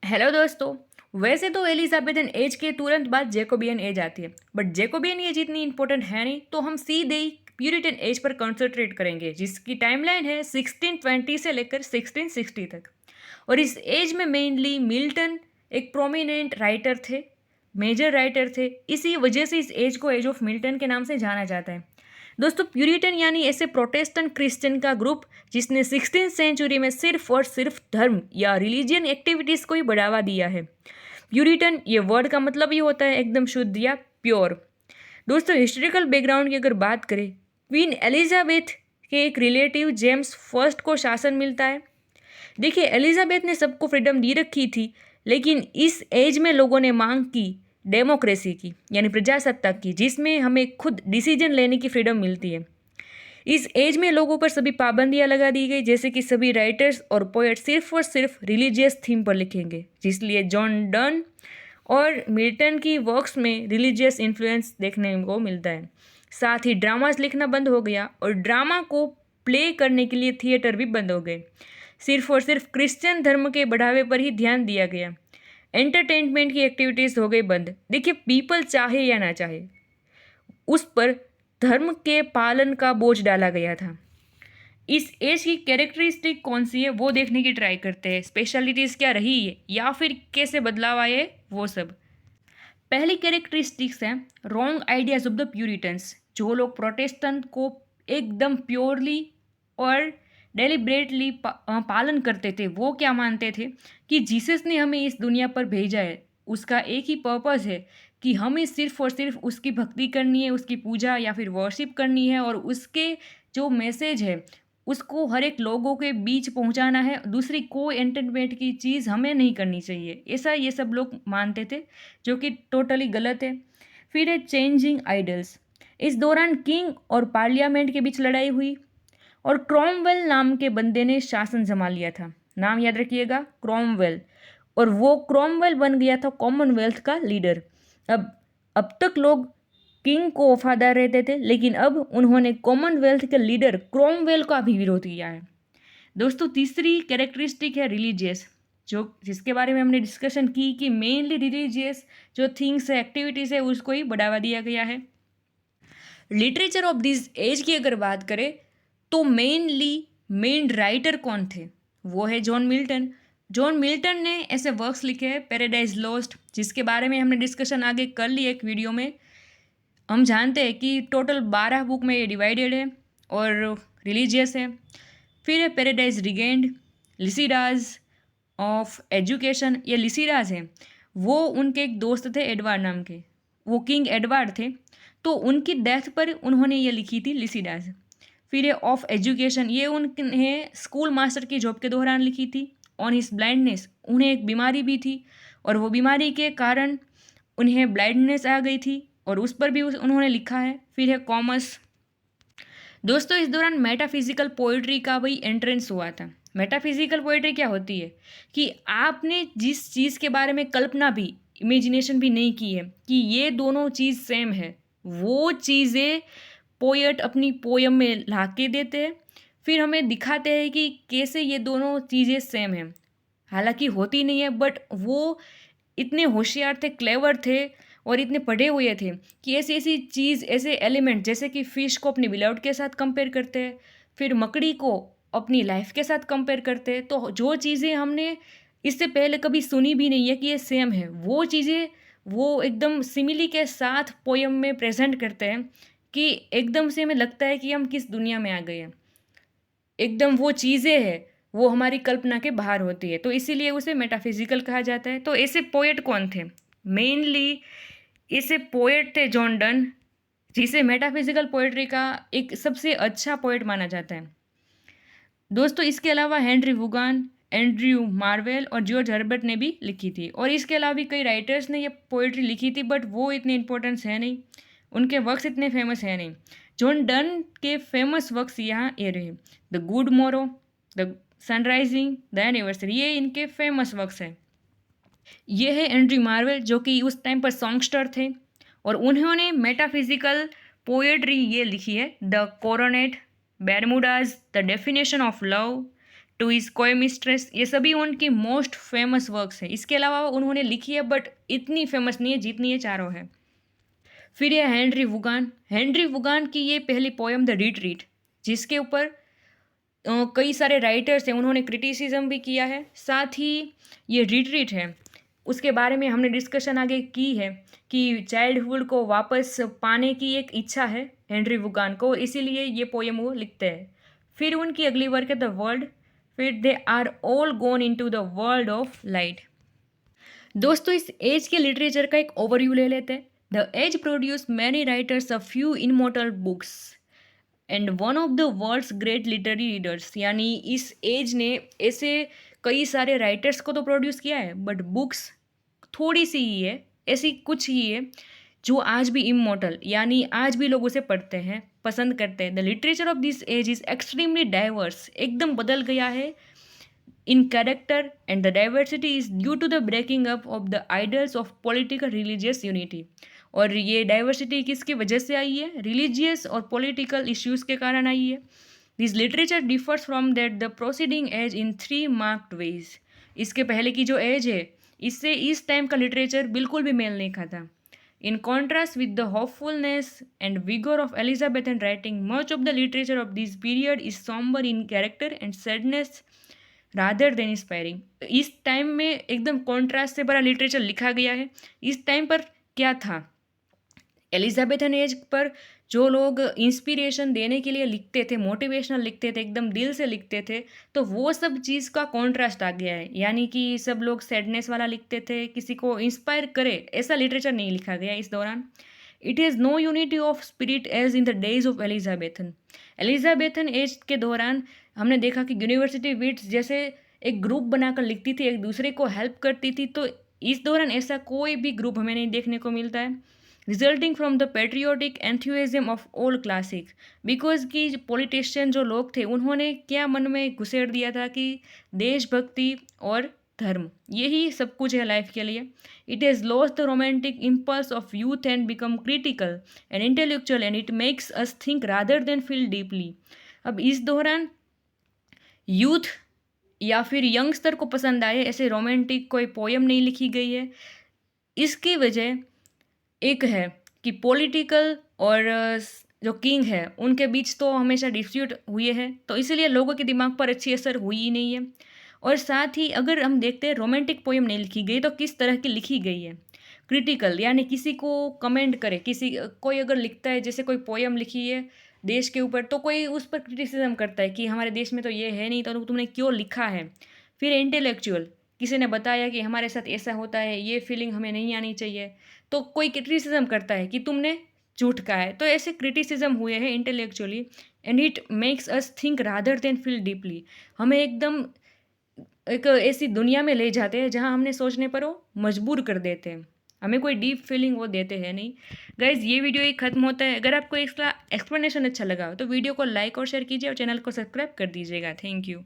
Hello दोस्तों। वैसे तो एलिजाबेथन एज के तुरंत बाद जैकोबियन एज आती है, बट जैकोबियन एज इतनी इंपॉर्टेंट है नहीं, तो हम सीधे ही प्यूरिटन एज पर कंसंट्रेट करेंगे, जिसकी टाइमलाइन है 1620 से लेकर 1660 तक। और इस एज में मेनली मिल्टन एक प्रोमिनेंट राइटर थे, मेजर राइटर थे। इसी वजह से इस एज को एज ऑफ मिल्टन के नाम से जाना जाता है। दोस्तों, प्यूरिटन यानी ऐसे प्रोटेस्टेंट क्रिश्चियन का ग्रुप जिसने 16th सेंचुरी में सिर्फ और सिर्फ धर्म या रिलीजियन एक्टिविटीज़ को ही बढ़ावा दिया है। प्यूरिटन ये वर्ड का मतलब ही होता है एकदम शुद्ध या प्योर। दोस्तों, हिस्टोरिकल बैकग्राउंड की अगर बात करें, क्वीन एलिजाबेथ के एक रिलेटिव जेम्स फर्स्ट को शासन मिलता है। देखिए, एलिजाबेथ ने सबको फ्रीडम दी रखी थी, लेकिन इस एज में लोगों ने मांग की डेमोक्रेसी की, यानी प्रजासत्ताक की, जिसमें हमें खुद डिसीजन लेने की फ्रीडम मिलती है। इस एज में लोगों पर सभी पाबंदियां लगा दी गई, जैसे कि सभी राइटर्स और पोएट सिर्फ और सिर्फ रिलीजियस थीम पर लिखेंगे, जिसलिए जॉन डन और मिल्टन की वर्क्स में रिलीजियस इन्फ्लुएंस देखने को मिलता है। साथ ही ड्रामास लिखना बंद हो गया और ड्रामा को प्ले करने के लिए थिएटर भी बंद हो गए। सिर्फ और सिर्फ क्रिश्चियन धर्म के बढ़ावे पर ही ध्यान दिया गया। एंटरटेनमेंट की एक्टिविटीज़ हो गई बंद। देखिए, पीपल चाहे या ना चाहे, उस पर धर्म के पालन का बोझ डाला गया था। इस एज की कैरेक्टरिस्टिक कौन सी है वो देखने की ट्राई करते हैं। स्पेशलिटीज़ क्या रही है या फिर कैसे बदलाव आए, वो सब। पहली कैरेक्टरिस्टिक्स है wrong ideas of the Puritans. जो लोग प्रोटेस्टेंट को एकदम प्योरली और डेलिब्रेटली पालन करते थे, वो क्या मानते थे कि जीसस ने हमें इस दुनिया पर भेजा है, उसका एक ही पर्पस है कि हमें सिर्फ और सिर्फ उसकी भक्ति करनी है, उसकी पूजा या फिर वर्शिप करनी है, और उसके जो मैसेज है उसको हर एक लोगों के बीच पहुंचाना है। दूसरी कोई एंटरटेनमेंट की चीज़ हमें नहीं करनी चाहिए, ऐसा ये सब लोग मानते थे, जो कि टोटली गलत है। फिर है चेंजिंग आइडल्स। इस दौरान किंग और पार्लियामेंट के बीच लड़ाई हुई और क्रोमवेल नाम के बंदे ने शासन संभाल लिया था। नाम याद रखिएगा, क्रोमवेल। और वो क्रोमवेल बन गया था कॉमनवेल्थ का लीडर। अब तक लोग किंग को वफादार रहते थे, लेकिन अब उन्होंने कॉमनवेल्थ के लीडर क्रोमवेल का भी विरोध किया है। दोस्तों, तीसरी कैरेक्टरिस्टिक है रिलीजियस, जो जिसके बारे में हमने डिस्कशन की कि मेनली रिलीजियस जो थिंग्स है, एक्टिविटीज़ है, उसको ही बढ़ावा दिया गया है। लिटरेचर ऑफ दिस एज की अगर बात करें तो मेन राइटर कौन थे, वो है जॉन मिल्टन। जॉन मिल्टन ने ऐसे वर्क्स लिखे हैं, पैराडाइज लॉस्ट, जिसके बारे में हमने डिस्कशन आगे कर ली एक वीडियो में। हम जानते हैं कि टोटल 12 बुक में ये डिवाइडेड है और रिलीजियस है। फिर है पैराडाइज रिगेंड, लिसिडाज ऑफ एजुकेशन। ये लिसिडाज हैं, वो उनके एक दोस्त थे एडवर्ड नाम के, वो किंग एडवर्ड थे, तो उनकी डेथ पर उन्होंने ये लिखी थी लिसिडाज। फिर है ऑफ एजुकेशन, ये उन्हें स्कूल मास्टर की जॉब के दौरान लिखी थी। ऑन हिज ब्लाइंडनेस, उन्हें एक बीमारी भी थी और वो बीमारी के कारण उन्हें ब्लाइंडनेस आ गई थी, और उस पर भी उन्होंने लिखा है। फिर है कॉमर्स। दोस्तों, इस दौरान मेटाफिजिकल पोइट्री का भी एंट्रेंस हुआ था। मेटाफिजिकल पोइट्री क्या होती है कि आपने जिस चीज़ के बारे में कल्पना भी, इमेजिनेशन भी नहीं की है कि ये दोनों चीज़ सेम है, वो चीज़ें पोएट अपनी पोयम में ला के देते हैं। फिर हमें दिखाते हैं कि कैसे ये दोनों चीज़ें सेम हैं, हालांकि होती नहीं है, बट वो इतने होशियार थे, क्लेवर थे और इतने पढ़े हुए थे कि ऐसी ऐसी चीज़, ऐसे एलिमेंट, जैसे कि फ़िश को अपनी बिलौट के साथ कंपेयर करते हैं, फिर मकड़ी को अपनी लाइफ के साथ कंपेयर करते हैं। तो जो चीज़ें हमने इससे पहले कभी सुनी भी नहीं है कि ये सेम है, वो चीज़ें वो एकदम सिमिली के साथ पोयम में प्रेजेंट करते हैं कि एकदम से हमें लगता है कि हम किस दुनिया में आ गए हैं। एकदम वो चीज़ें हैं, वो हमारी कल्पना के बाहर होती है, तो इसीलिए उसे मेटाफिजिकल कहा जाता है। तो ऐसे पोएट कौन थे? मेनली ऐसे पोएट थे जॉन डन, जिसे मेटाफिजिकल पोएट्री का एक सबसे अच्छा पोएट माना जाता है। दोस्तों, इसके अलावा हेनरी वुगान, एंड्रयू मार्वेल और जॉर्ज हर्बर्ट ने भी लिखी थी, और इसके अलावा भी कई राइटर्स ने ये पोएट्री लिखी थी, बट वो इतनी इंपॉर्टेंस है नहीं, उनके वर्क्स इतने फेमस है नहीं। जॉन डन के फेमस वर्क्स यहाँ ये रहे, द गुड मोरो, द सनराइजिंग, द एनिवर्सरी, ये इनके फेमस वर्क्स हैं। ये है एंड्रयू मार्वेल, जो कि उस टाइम पर सॉन्गस्टर थे, और उन्होंने मेटाफिजिकल पोएट्री ये लिखी है, the coronet, Bermudas, the definition of love, to his coy mistress, ये सभी उनकी मोस्ट फेमस वर्क्स हैं। इसके अलावा उन्होंने लिखी है बट इतनी फेमस नहीं है जितनी ये चारों है। फिर ये हेनरी वुगान की ये पहली पोयम द रिट्रीट, जिसके ऊपर कई सारे राइटर्स हैं, उन्होंने क्रिटिसिज्म भी किया है। साथ ही ये रिट्रीट है, उसके बारे में हमने डिस्कशन आगे की है कि चाइल्डहुड को वापस पाने की एक इच्छा है हेनरी वुगान को, इसीलिए ये पोयम वो लिखते हैं। फिर उनकी अगली वर्क है द वर्ल्ड। फिर they are all gone into the world of light. दोस्तों, इस एज के लिटरेचर का एक ओवरव्यू ले लेते हैं। The age produce many writers, a few immortal books and one of the world's great literary readers. यानी इस एज ने ऐसे कई सारे राइटर्स को तो प्रोड्यूस किया है, बट बुक्स थोड़ी सी ही है, ऐसी कुछ ही है जो आज भी इमोर्टल, यानी आज भी लोग उसे पढ़ते हैं, पसंद करते हैं। The literature of this age is extremely diverse, एकदम बदल गया है in character, and the diversity is due to the breaking up of the idols of political religious unity। और ये डाइवर्सिटी किसकी वजह से आई है? रिलीजियस और पॉलिटिकल इश्यूज के कारण आई है। This literature differs from that the proceeding age in 3 marked ways. इसके पहले की जो एज है, इससे इस टाइम का लिटरेचर बिल्कुल भी मेल नहीं खाता। In contrast with the hopefulness and vigour of Elizabethan writing, much of the literature of this period is sombre in character and sadness rather than inspiring. इस टाइम में एकदम कॉन्ट्रास्ट से भरा लिटरेचर लिखा गया है। इस टाइम पर क्या था, एलिजाबेथन एज पर जो लोग इंस्पिरेशन देने के लिए लिखते थे, मोटिवेशनल लिखते थे, एकदम दिल से लिखते थे, तो वो सब चीज़ का कॉन्ट्रास्ट आ गया है। यानी कि सब लोग सैडनेस वाला लिखते थे, किसी को इंस्पायर करे ऐसा लिटरेचर नहीं लिखा गया इस दौरान। It is no unity of spirit as in the days of Elizabethan age के दौरान हमने देखा कि यूनिवर्सिटी विट्स जैसे एक ग्रुप बनाकर लिखती थी, एक दूसरे को हेल्प करती थी, तो इस दौरान ऐसा कोई भी ग्रुप हमें नहीं देखने को मिलता है। Resulting from the patriotic enthusiasm of all classic, because कि पॉलिटिशियन जो लोग थे उन्होंने क्या मन में घुसेड़ दिया था कि देशभक्ति और धर्म यही सब कुछ है लाइफ के लिए। It has lost the romantic impulse of youth and become critical and intellectual and it makes us think rather than feel deeply. अब इस दौरान यूथ या फिर यंगस्टर को पसंद आए ऐसे रोमांटिक कोई पोयम नहीं लिखी गई है। इसकी वजह एक है कि पॉलिटिकल और जो किंग है उनके बीच तो हमेशा डिस्प्यूट हुए हैं, तो इसीलिए लोगों के दिमाग पर अच्छी असर हुई ही नहीं है। और साथ ही अगर हम देखते हैं रोमांटिक पोयम नहीं लिखी गई तो किस तरह की लिखी गई है? क्रिटिकल, यानी किसी को कमेंट करे, कोई अगर लिखता है, जैसे कोई पोयम लिखी है देश के ऊपर, तो कोई उस पर क्रिटिसिज्म करता है कि हमारे देश में तो ये है नहीं, तो तुमने क्यों लिखा है। फिर इंटेलेक्चुअल, किसी ने बताया कि हमारे साथ ऐसा होता है, ये फीलिंग हमें नहीं आनी चाहिए, तो कोई क्रिटिसिज्म करता है कि तुमने झूठ कहा है। तो ऐसे क्रिटिसिज्म हुए हैं intellectually, and it makes us think rather than feel deeply. हमें एकदम एक ऐसी दुनिया में ले जाते हैं जहाँ हमने सोचने पर वो मजबूर कर देते हैं, हमें कोई डीप फीलिंग वो देते हैं नहीं। गाइज़, ये वीडियो ही खत्म होता है। अगर आपको इसका एक्सप्लेनेशन अच्छा लगा हो तो वीडियो को लाइक और शेयर कीजिए और चैनल को सब्सक्राइब कर दीजिएगा। Thank you.